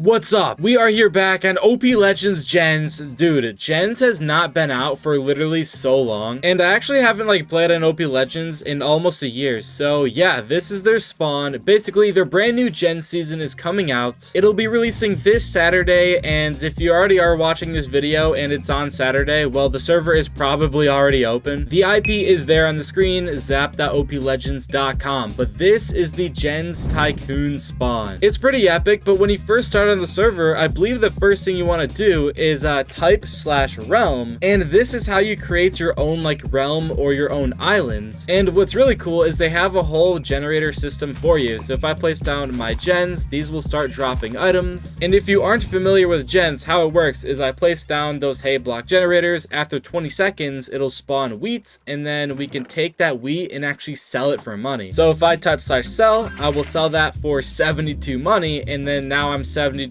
What's up? We are here back on OPLegends Gens. Dude, Gens has not been out for literally so long, and I actually haven't played on OPLegends in almost a year. So yeah, this is their spawn. Basically, their brand new Gen season is coming out. It'll be releasing this Saturday, and if you already are watching this video and it's on Saturday, well, the server is probably already open. The IP is there on the screen, zap.oplegends.com, but this is the Gens Tycoon spawn. It's pretty epic, but when you first start on the server, I believe the first thing you want to do is type/realm, and this is how you create your own realm or your own islands. And what's really cool is they have a whole generator system for you. So if I place down my gens, these will start dropping items. And if you aren't familiar with gens, how it works is I place down those hay block generators. After 20 seconds, it'll spawn wheat, and then we can take that wheat and actually sell it for money. So if I type/sell, I will sell that for 72 money, and then now I'm $72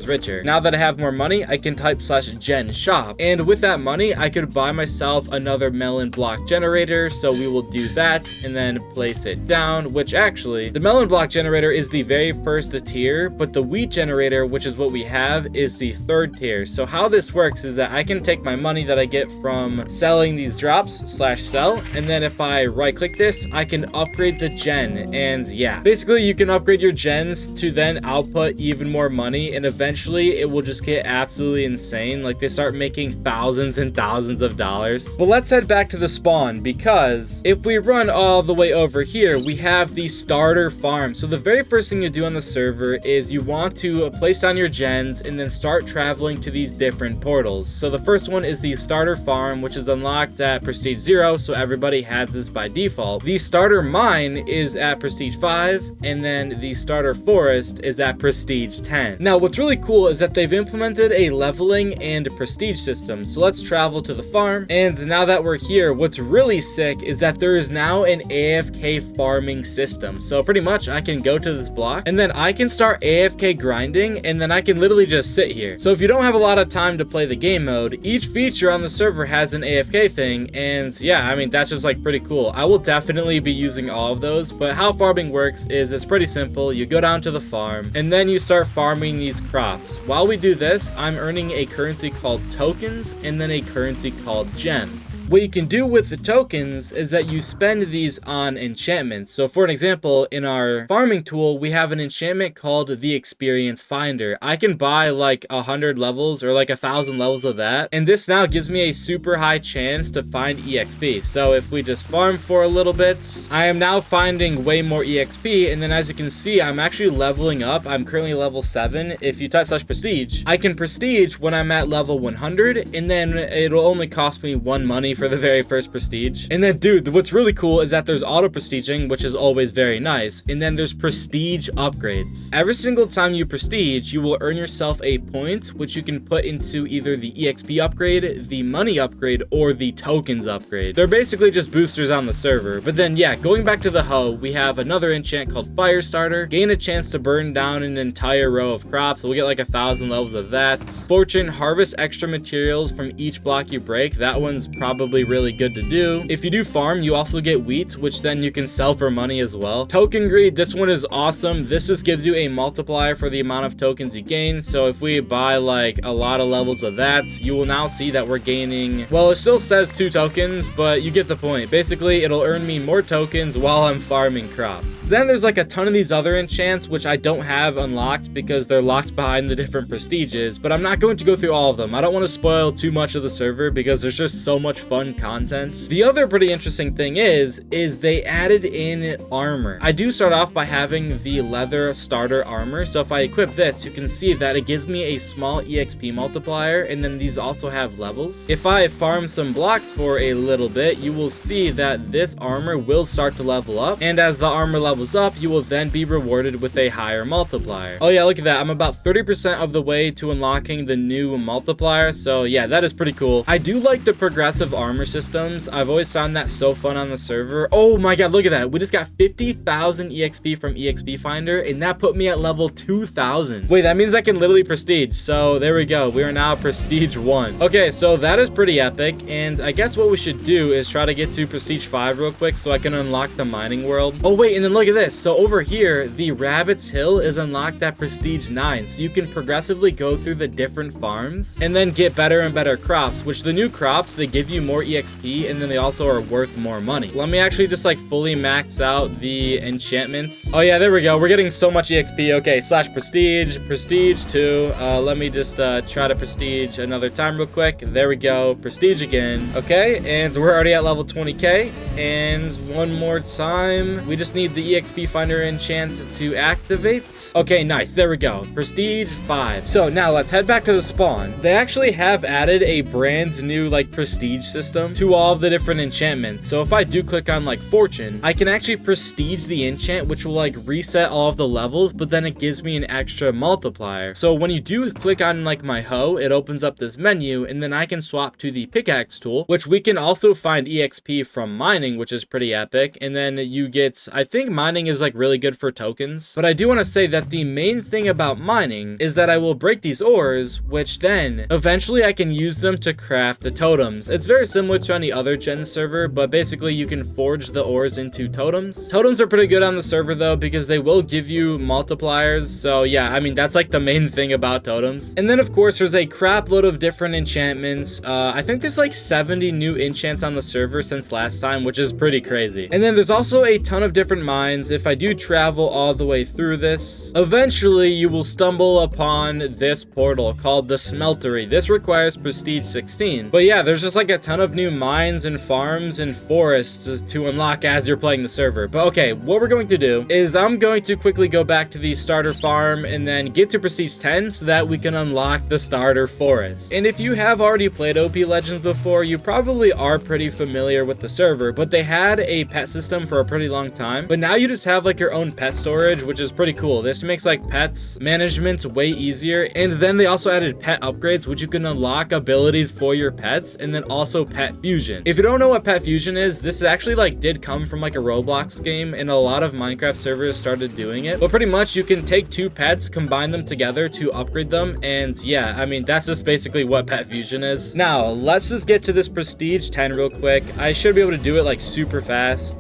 richer. Now that I have more money, I can type/gen shop, and with that money I could buy myself another melon block generator. So we will do that and then place it down, which actually the melon block generator is the very first tier, but the wheat generator, which is what we have, is the third tier. So how this works is that I can take my money that I get from selling these drops/sell, and then if I right click this, I can upgrade the gen. And yeah, basically you can upgrade your gens to then output even more money, and eventually it will just get absolutely insane. They start making thousands and thousands of dollars. But let's head back to the spawn, because if we run all the way over here, we have the starter farm. So the very first thing you do on the server is you want to place down your gens and then start traveling to these different portals. So the first one is the starter farm, which is unlocked at prestige 0, so everybody has this by default. The starter mine is at prestige 5, and then the starter forest is at prestige 10. Now what's really cool is that they've implemented a leveling and prestige system. So let's travel to the farm, and now that we're here, what's really sick is that there is now an AFK farming system. So pretty much I can go to this block and then I can start AFK grinding, and then I can literally just sit here. So if you don't have a lot of time to play the game mode, each feature on the server has an AFK thing, and yeah, I mean, that's just pretty cool. I will definitely be using all of those, but how farming works is it's pretty simple. You go down to the farm and then you start farming these crops. While we do this, I'm earning a currency called tokens and then a currency called gems. What you can do with the tokens is that you spend these on enchantments. So for an example, in our farming tool, we have an enchantment called the Experience Finder. I can buy 100 levels or 1,000 levels of that, and this now gives me a super high chance to find EXP. So if we just farm for a little bit, I am now finding way more EXP, and then as you can see, I'm actually leveling up. I'm currently level 7. If you type/prestige, I can prestige when I'm at level 100, and then it'll only cost me 1 money for the very first prestige. And then dude, what's really cool is that there's auto prestiging, which is always very nice, and then there's prestige upgrades. Every single time you prestige, you will earn yourself a point, which you can put into either the EXP upgrade, the money upgrade, or the tokens upgrade. They're basically just boosters on the server. But then yeah, going back to the hoe, we have another enchant called Fire Starter. Gain a chance to burn down an entire row of crops. We'll get 1,000 levels of that. Fortune, harvest extra materials from each block you break. That one's probably really good to do. If you do farm, you also get wheat, which then you can sell for money as well. Token greed, this one is awesome. This just gives you a multiplier for the amount of tokens you gain. So if we buy a lot of levels of that, you will now see that we're gaining, well, it still says 2 tokens, but you get the point. Basically, it'll earn me more tokens while I'm farming crops. Then there's a ton of these other enchants, which I don't have unlocked because they're locked behind the different prestiges, but I'm not going to go through all of them. I don't want to spoil too much of the server because there's just so much fun content. The other pretty interesting thing is they added in armor. I do start off by having the leather starter armor. So if I equip this, you can see that it gives me a small EXP multiplier, and then these also have levels. If I farm some blocks for a little bit, you will see that this armor will start to level up, and as the armor levels up, you will then be rewarded with a higher multiplier. Oh yeah, look at that. I'm about 30% of the way to unlocking the new multiplier. So yeah, that is pretty cool. I do like the progressive armor armor systems. I've always found that so fun on the server. Oh my god, look at that. We just got 50,000 EXP from EXP Finder, and that put me at level 2,000. Wait, that means I can literally prestige. So there we go. We are now prestige 1. Okay, so that is pretty epic, and I guess what we should do is try to get to prestige 5 real quick so I can unlock the mining world. Oh wait, and then look at this. So over here, the Rabbit's Hill is unlocked at prestige 9, so you can progressively go through the different farms and then get better and better crops, which the new crops, they give you more EXP, and then they also are worth more money. Let me actually just like fully max out the enchantments. Oh yeah, there we go. We're getting so much EXP. Okay, slash prestige, prestige 2. Let me just try to prestige another time real quick. There we go. Prestige again. Okay, and we're already at level 20k. And one more time. We just need the EXP Finder enchant to activate. Okay, nice. There we go. Prestige 5. So now let's head back to the spawn. They actually have added a brand new like prestige system to all of the different enchantments. So if I do click on like fortune, I can actually prestige the enchant, which will like reset all of the levels, but then it gives me an extra multiplier. So when you do click on like my hoe, it opens up this menu, and then I can swap to the pickaxe tool, which we can also find EXP from mining, which is pretty epic. And then you get, I think mining is like really good for tokens, but I do want to say that the main thing about mining is that I will break these ores, which then eventually I can use them to craft the totems. It's very similar to any other GENS server, but basically you can forge the ores into totems. Totems are pretty good on the server though, because they will give you multipliers. So yeah, I mean, that's like the main thing about totems. And then of course there's a crap load of different enchantments. I think there's like 70 new enchants on the server since last time, which is pretty crazy. And then there's also a ton of different mines. If I do travel all the way through this, eventually you will stumble upon this portal called the Smeltery. This requires prestige 16. But yeah, there's just like a ton of new mines and farms and forests to unlock as you're playing the server. But okay, what we're going to do is I'm going to quickly go back to the starter farm and then get to prestige 10 so that we can unlock the starter forest. And if you have already played OPLegends before, you probably are pretty familiar with the server, but they had a pet system for a pretty long time. But now you just have like your own pet storage, which is pretty cool. This makes like pets management way easier. And then they also added pet upgrades, which you can unlock abilities for your pets, and then also pet fusion. If you don't know what pet fusion is, this actually like did come from like a Roblox game, and a lot of Minecraft servers started doing it. But pretty much you can take two pets, combine them together to upgrade them, and yeah, I mean, that's just basically what pet fusion is. Now let's just get to this prestige 10 real quick. I should be able to do it like super fast.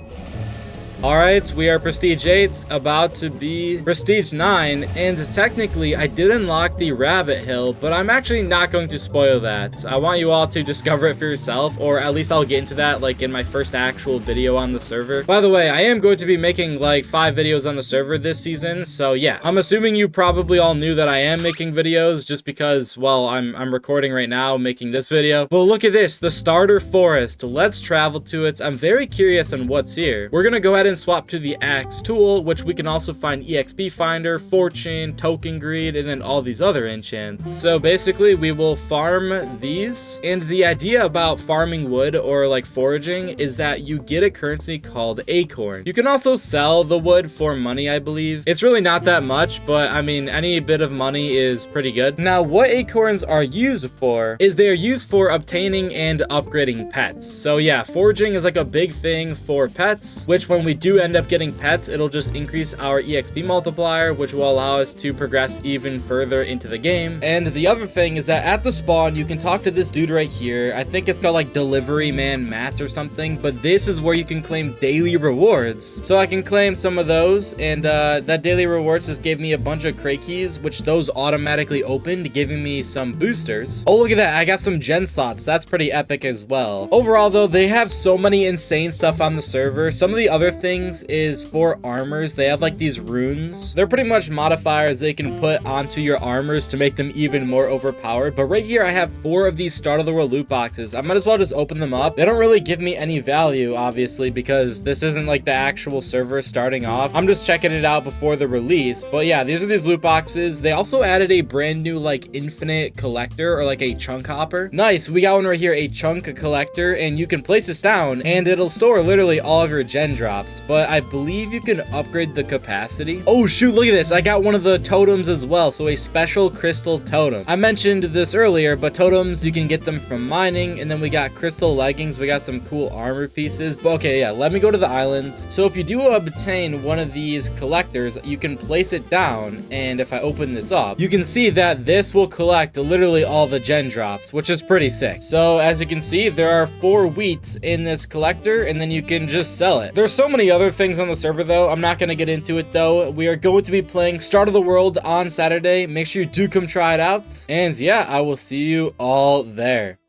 Alright, we are prestige 8, about to be prestige 9, and technically I did unlock the Rabbit Hill, but I'm actually not going to spoil that. I want you all to discover it for yourself, or at least I'll get into that like in my first actual video on the server. By the way, I am going to be making like 5 videos on the server this season, so yeah. I'm assuming you probably all knew that I am making videos just because, well, I'm recording right now making this video. But look at this, the starter forest. Let's travel to it. I'm very curious on what's here. We're gonna go ahead and swap to the axe tool, which we can also find EXP Finder, fortune, token greed, and then all these other enchants. So basically we will farm these, and the idea about farming wood or like foraging is that you get a currency called acorn. You can also sell the wood for money, I believe. It's really not that much, but I mean, any bit of money is pretty good. Now what acorns are used for is they're used for obtaining and upgrading pets. So yeah, foraging is like a big thing for pets, which when we do end up getting pets, it'll just increase our EXP multiplier, which will allow us to progress even further into the game. And the other thing is that at the spawn, you can talk to this dude right here. I think it's called like Delivery Man Matt or something, but this is where you can claim daily rewards. So I can claim some of those, and that daily rewards just gave me a bunch of crate keys, which those automatically opened, giving me some boosters. Oh, look at that. I got some gen slots. That's pretty epic as well. Overall though, they have so many insane stuff on the server. Some of the other things is for armors. They have like these runes. They're pretty much modifiers they can put onto your armors to make them even more overpowered. But right here I have 4 of these start of the world loot boxes. I might as well just open them up. They don't really give me any value, obviously, because this isn't like the actual server starting off. I'm just checking it out before the release. But yeah, these are these loot boxes. They also added a brand new like infinite collector, or like a chunk hopper. Nice, we got one right here, a chunk collector, and you can place this down and it'll store literally all of your gen drops. drops, but I believe you can upgrade the capacity. Oh shoot, look at this. I got one of the totems as well, so a special crystal totem. I mentioned this earlier, but totems, you can get them from mining, and then we got crystal leggings. We got some cool armor pieces. But okay, yeah, let me go to the island. So if you do obtain one of these collectors, you can place it down, and if I open this up, you can see that this will collect literally all the gen drops, which is pretty sick. So as you can see, there are 4 wheats in this collector, and then you can just sell it. There's so many other things on the server though. I'm not going to get into it though. We are going to be playing Start of the World on Saturday. Make sure you do come try it out. And yeah, I will see you all there.